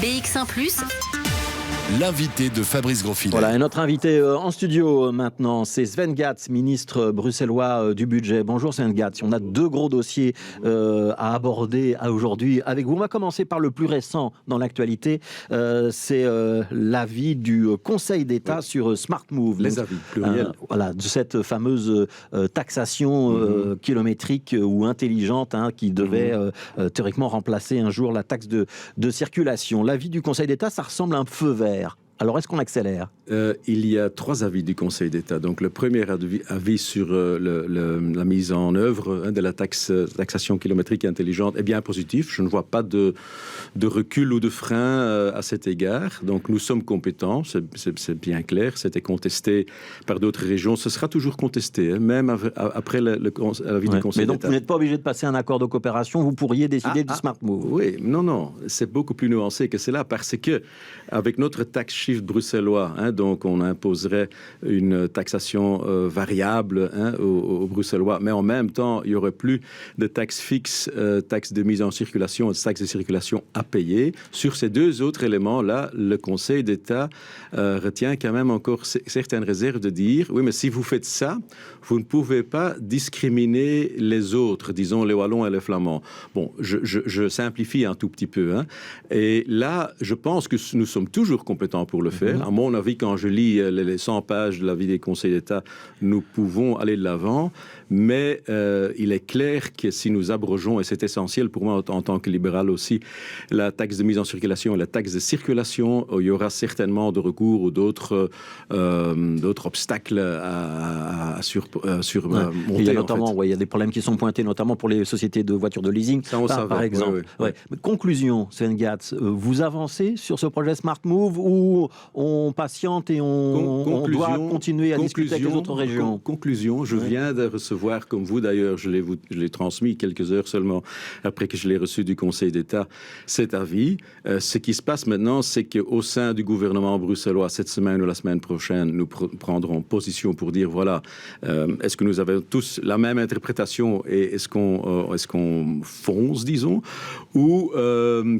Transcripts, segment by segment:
BX1+. L'invité de Fabrice Grosfilet. Voilà, et notre invité en studio maintenant, c'est Sven Gatz, ministre bruxellois du budget. Bonjour Sven Gatz. On a deux gros dossiers à aborder aujourd'hui avec vous. On va commencer par le plus récent dans l'actualité. C'est l'avis du Conseil d'État sur Smart Move. Les avis, pluriel. Voilà, de cette fameuse taxation kilométrique ou intelligente qui devait théoriquement remplacer un jour la taxe de circulation. L'avis du Conseil d'État, ça ressemble à un feu vert. Alors, est-ce qu'on accélère ? Il y a trois avis du Conseil d'État. Donc, le premier avis sur la mise en œuvre de la taxation kilométrique intelligente est bien positif. Je ne vois pas de recul ou de frein à cet égard. Donc, nous sommes compétents, c'est bien clair. C'était contesté par d'autres régions. Ce sera toujours contesté, même après l'avis du Conseil d'État. Mais donc, vous n'êtes pas obligé de passer un accord de coopération. Vous pourriez décider du Smart Move. Oui, non. C'est beaucoup plus nuancé que cela parce que, avec notre taxe shift bruxellois, donc on imposerait une taxation variable aux Bruxellois, mais en même temps, il n'y aurait plus de taxes fixes, taxes de mise en circulation et taxes de circulation à payer. Sur ces deux autres éléments-là, le Conseil d'État retient quand même encore certaines réserves de dire, oui, mais si vous faites ça, vous ne pouvez pas discriminer les autres, disons les Wallons et les Flamands. Bon, je simplifie un tout petit peu. Et là, je pense que nous sommes toujours compétents pour le faire. À mon avis, quand je lis les 100 pages de l'avis des conseils d'État, nous pouvons aller de l'avant, mais il est clair que si nous abrogeons, et c'est essentiel pour moi en tant que libéral aussi, la taxe de mise en circulation et la taxe de circulation, il y aura certainement de recours ou d'autres obstacles à surmonter. Il y a notamment, il y a des problèmes qui sont pointés, notamment pour les sociétés de voitures de leasing, par exemple. Oui. Conclusion, Sven Gatz, vous avancez sur ce projet Smart Move ou on patiente et on doit continuer à discuter avec les autres régions? Conclusion, je viens de recevoir, comme vous d'ailleurs, je l'ai transmis quelques heures seulement après que je l'ai reçu du Conseil d'État, cet avis. Ce qui se passe maintenant, c'est qu'au sein du gouvernement bruxellois, cette semaine ou la semaine prochaine, nous prendrons position pour dire, voilà, est-ce que nous avons tous la même interprétation et est-ce qu'on fonce, disons, ou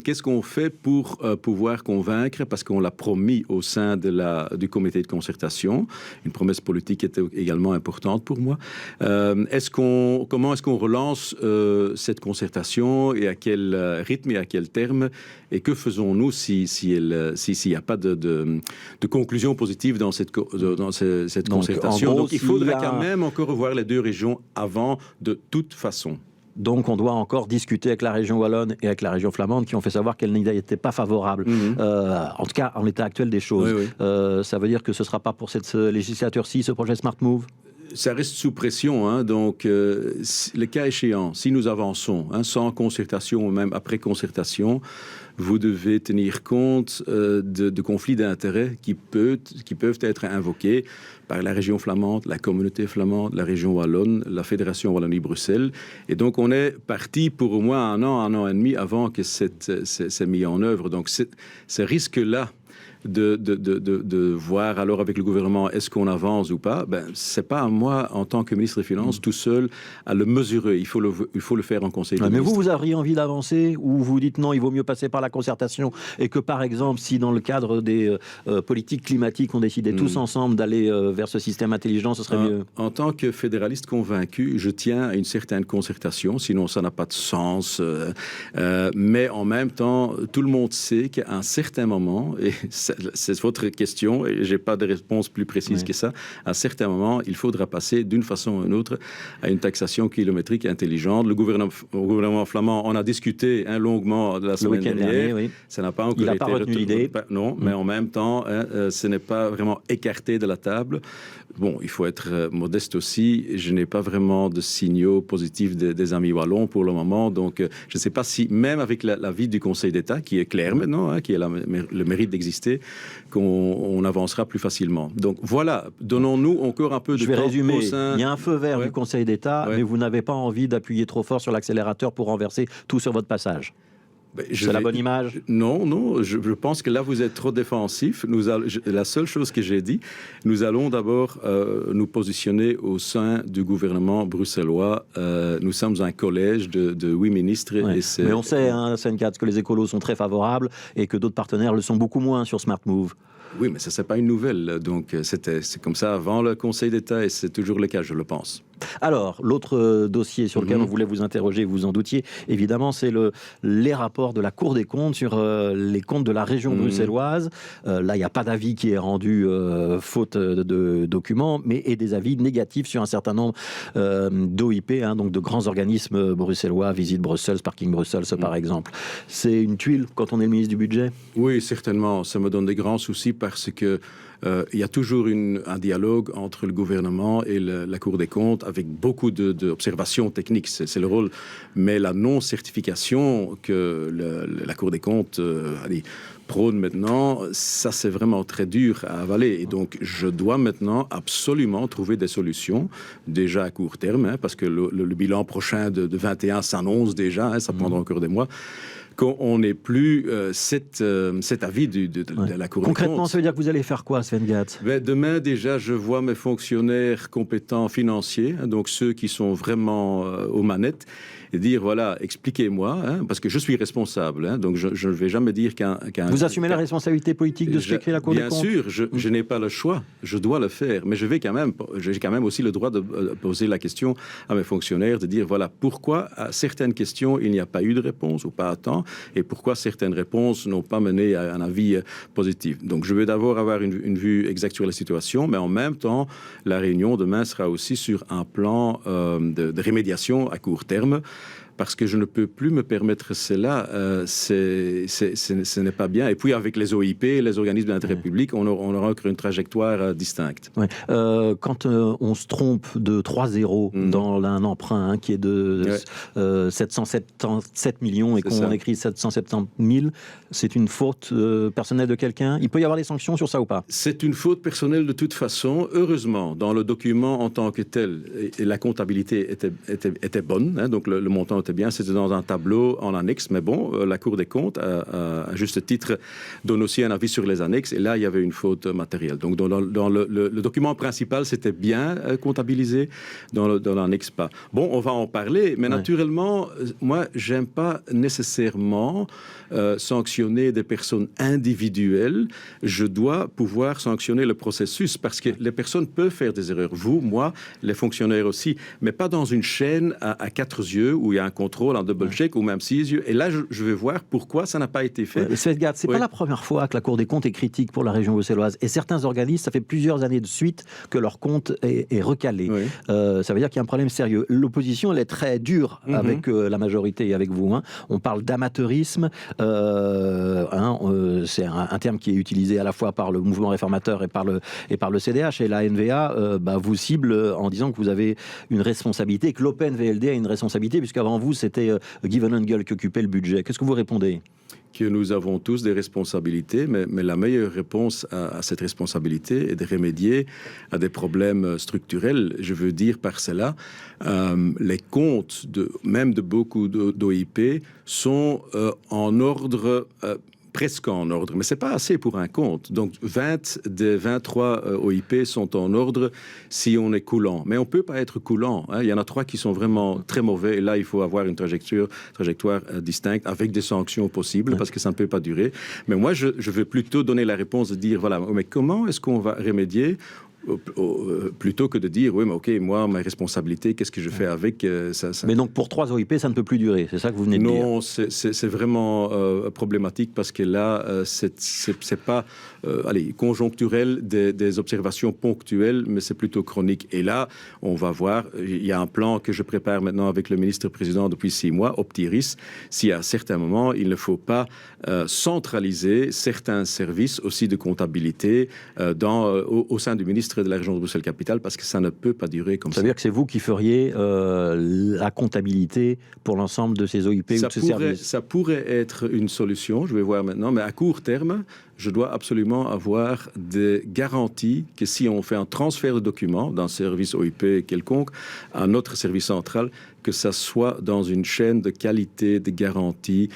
qu'est-ce qu'on fait pour pouvoir convaincre, parce qu'on l'a promis au sein du comité de concertation, une promesse politique était également importante pour moi. Comment est-ce qu'on relance cette concertation et à quel rythme et à quel terme, et que faisons-nous s'il n'y a pas de conclusion positive dans cette concertation. Donc il faudrait quand même encore revoir les deux régions avant, de toute façon. Donc, on doit encore discuter avec la région wallonne et avec la région flamande qui ont fait savoir qu'elles n'étaient pas favorables. En tout cas, en l'état actuel des choses. Oui. Ça veut dire que ce ne sera pas pour cette législature-ci, ce projet Smart Move ? Ça reste sous pression, donc le cas échéant, si nous avançons sans concertation ou même après concertation, vous devez tenir compte de conflits d'intérêts qui peuvent être invoqués par la région flamande, la communauté flamande, la région wallonne, la Fédération Wallonie-Bruxelles. Et donc, on est parti pour au moins un an et demi avant que c'est mis en œuvre. Donc, ce risque-là de voir alors avec le gouvernement est-ce qu'on avance ou pas, c'est pas à moi en tant que ministre des Finances tout seul à le mesurer, il faut le faire en conseil des ministres. Mais vous auriez envie d'avancer ou vous dites non, il vaut mieux passer par la concertation et que par exemple si dans le cadre des politiques climatiques on décidait tous ensemble d'aller vers ce système intelligent, ce serait mieux? En tant que fédéraliste convaincu, je tiens à une certaine concertation, sinon ça n'a pas de sens, mais en même temps tout le monde sait qu'à un certain moment, et c'est votre question, et je n'ai pas de réponse plus précise que ça. À un certain moment, il faudra passer d'une façon ou d'une autre à une taxation kilométrique intelligente. Le gouvernement flamand en a discuté longuement de la semaine dernière. Ça n'a pas encore été retenu l'idée. Non, mais en même temps, ce n'est pas vraiment écarté de la table. Bon, il faut être modeste aussi. Je n'ai pas vraiment de signaux positifs des amis wallons pour le moment. Donc, je ne sais pas si, même avec l'avis du Conseil d'État, qui est clair maintenant, qui a le mérite d'exister, qu'on avancera plus facilement. Donc voilà, donnons-nous encore un peu de temps. Je vais résumer. Il y a un feu vert du Conseil d'État, mais vous n'avez pas envie d'appuyer trop fort sur l'accélérateur pour renverser tout sur votre passage. C'est la bonne image? Non, je pense que là, vous êtes trop défensif. La seule chose que j'ai dit, nous allons d'abord nous positionner au sein du gouvernement bruxellois. Nous sommes un collège de 8 ministres. Ouais. Et mais on sait, Sven Katz, que les écolos sont très favorables et que d'autres partenaires le sont beaucoup moins sur Smart Move. Oui, mais ça, c'est pas une nouvelle. Donc, c'est comme ça avant le Conseil d'État et c'est toujours le cas, je le pense. Alors, l'autre dossier sur lequel on voulait vous interroger, vous en doutiez, évidemment, c'est les rapports de la Cour des comptes sur les comptes de la région bruxelloise. Là, il n'y a pas d'avis qui est rendu faute de documents, et des avis négatifs sur un certain nombre d'OIP, donc de grands organismes bruxellois, Visite Bruxelles, Parking Bruxelles, par exemple. C'est une tuile quand on est le ministre du Budget? Oui, certainement. Ça me donne des grands soucis parce que il y a toujours un dialogue entre le gouvernement et la Cour des comptes avec beaucoup d'observations techniques. C'est le rôle. Mais la non-certification que la Cour des comptes prône maintenant, ça c'est vraiment très dur à avaler. Et donc, je dois maintenant absolument trouver des solutions, déjà à court terme, parce que le bilan prochain de 21 s'annonce déjà, ça prendra encore des mois. Qu'on n'ait plus cet avis de la Cour des comptes. Concrètement, ça veut dire que vous allez faire quoi, Sven Katz? Demain, déjà, je vois mes fonctionnaires compétents financiers, donc ceux qui sont vraiment aux manettes, et dire, voilà, expliquez-moi, parce que je suis responsable, donc je ne vais jamais dire qu'un... Vous assumez la responsabilité politique de ce qu'écrit la Cour des comptes? Bien sûr, je n'ai pas le choix, je dois le faire, mais j'ai quand même aussi le droit de poser la question à mes fonctionnaires, de dire, voilà, pourquoi à certaines questions, il n'y a pas eu de réponse ou pas à temps, et pourquoi certaines réponses n'ont pas mené à un avis positif. Donc, je veux d'abord avoir une vue exacte sur la situation, mais en même temps, la réunion demain sera aussi sur un plan de rémédiation à court terme, parce que je ne peux plus me permettre cela, ce n'est pas bien. Et puis avec les OIP, les organismes d'intérêt public, on aura encore une trajectoire distincte. Ouais. Quand on se trompe de 3 zéros dans un emprunt qui est de 777 millions et qu'on écrit 770 000, c'est une faute personnelle de quelqu'un? Il peut y avoir des sanctions sur ça ou pas? C'est une faute personnelle de toute façon. Heureusement, dans le document en tant que tel, la comptabilité était bonne, donc le montant était bien, c'était dans un tableau en annexe, mais bon, la Cour des comptes, à juste titre, donne aussi un avis sur les annexes, et là, il y avait une faute matérielle. Donc, dans le document principal, c'était bien comptabilisé, dans l'annexe pas. Bon, on va en parler, mais naturellement, moi, j'aime pas nécessairement sanctionner des personnes individuelles. Je dois pouvoir sanctionner le processus, parce que les personnes peuvent faire des erreurs. Vous, moi, les fonctionnaires aussi, mais pas dans une chaîne à 4 yeux, où il y a un contrôle en double-check, ou même 6 yeux. Et là, je vais voir pourquoi ça n'a pas été fait. C'est pas la première fois que la Cour des comptes est critique pour la région bruxelloise. Et certains organismes, ça fait plusieurs années de suite que leur compte est recalé. Ça veut dire qu'il y a un problème sérieux. L'opposition, elle est très dure avec la majorité et avec vous. On parle d'amateurisme. C'est un terme qui est utilisé à la fois par le mouvement réformateur et par le CDH. Et la NVA vous cible en disant que vous avez une responsabilité, que l'Open VLD a une responsabilité, puisqu'avant vous, c'était Guy Van Engel qui occupait le budget. Qu'est-ce que vous répondez? Que nous avons tous des responsabilités, mais la meilleure réponse à cette responsabilité est de remédier à des problèmes structurels. Je veux dire par cela, les comptes même de beaucoup d'OIP sont en ordre... presque en ordre, mais c'est pas assez pour un compte. Donc 20 des 23 OIP sont en ordre si on est coulant. Mais on peut pas être coulant. Il y en a 3 qui sont vraiment très mauvais. Et là, il faut avoir une trajectoire distincte avec des sanctions possibles, parce que ça ne peut pas durer. Mais moi, je veux plutôt donner la réponse de dire, voilà, mais comment est-ce qu'on va remédier plutôt que de dire, oui, mais ok, moi, ma responsabilité, qu'est-ce que je fais avec ça. Mais donc, pour 3 OIP, ça ne peut plus durer, c'est ça que vous venez de dire? Non, c'est vraiment problématique, parce que là, c'est pas conjoncturel, des observations ponctuelles, mais c'est plutôt chronique. Et là, on va voir, il y a un plan que je prépare maintenant avec le ministre-président depuis 6 mois, Optiris, si à certains moments, il ne faut pas centraliser certains services aussi de comptabilité au sein du ministre de la région de Bruxelles-Capitale, parce que ça ne peut pas durer comme ça. Ça veut dire que c'est vous qui feriez la comptabilité pour l'ensemble de ces OIP ou de ces services? Ça pourrait être une solution, je vais voir maintenant, mais à court terme, je dois absolument avoir des garanties que si on fait un transfert de documents d'un service OIP quelconque à notre service central, que ça soit dans une chaîne de qualité, de garantie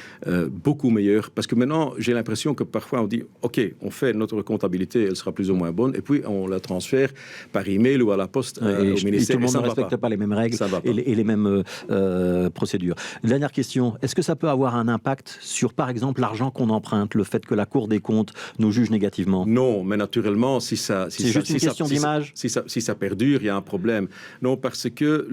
beaucoup meilleure. Parce que maintenant, j'ai l'impression que parfois on dit « Ok, on fait notre comptabilité, elle sera plus ou moins bonne, et puis on la transfère par email ou à la poste au ministère. » Et tout le monde ne respecte pas les mêmes règles et les mêmes procédures. Dernière question, est-ce que ça peut avoir un impact sur, par exemple, l'argent qu'on emprunte, le fait que la Cour des comptes nous juge négativement? Non, mais naturellement, si ça... C'est juste une question d'image. Si ça perdure, il y a un problème. Non, parce que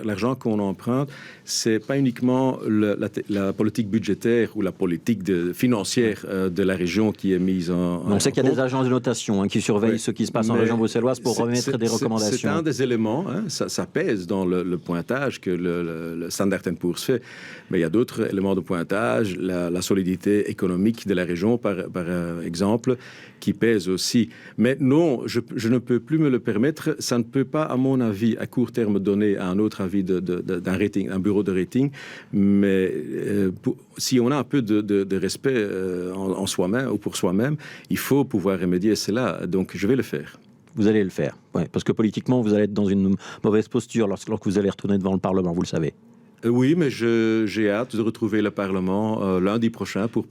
l'argent qu'on emprunte, c'est pas uniquement la politique budgétaire ou la politique financière de la région qui est mise en... On sait qu'il y a des agences de notation qui surveillent ce qui se passe en région bruxelloise pour remettre des recommandations. C'est un des éléments, ça pèse dans le pointage que le Standard & Poor's fait, mais il y a d'autres éléments de pointage, la solidité économique de la région, par exemple, qui pèse aussi. Mais non, je ne peux plus me le permettre. Ça ne peut pas, à mon avis, à court terme, donner un autre avis d'un rating, un bureau de rating. Mais si on a un peu de respect en soi-même ou pour soi-même, il faut pouvoir remédier à cela. Donc, je vais le faire. Vous allez le faire, parce que politiquement, vous allez être dans une mauvaise posture lorsque vous allez retourner devant le Parlement, vous le savez. Oui, mais j'ai hâte de retrouver le Parlement lundi prochain pour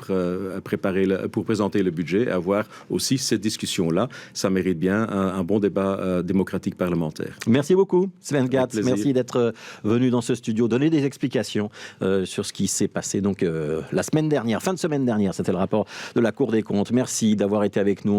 présenter le budget et avoir aussi cette discussion-là. Ça mérite bien un bon débat démocratique parlementaire. Merci beaucoup, Sven Gatz. Merci d'être venu dans ce studio, donner des explications sur ce qui s'est passé donc la semaine dernière, fin de semaine dernière. C'était le rapport de la Cour des comptes. Merci d'avoir été avec nous.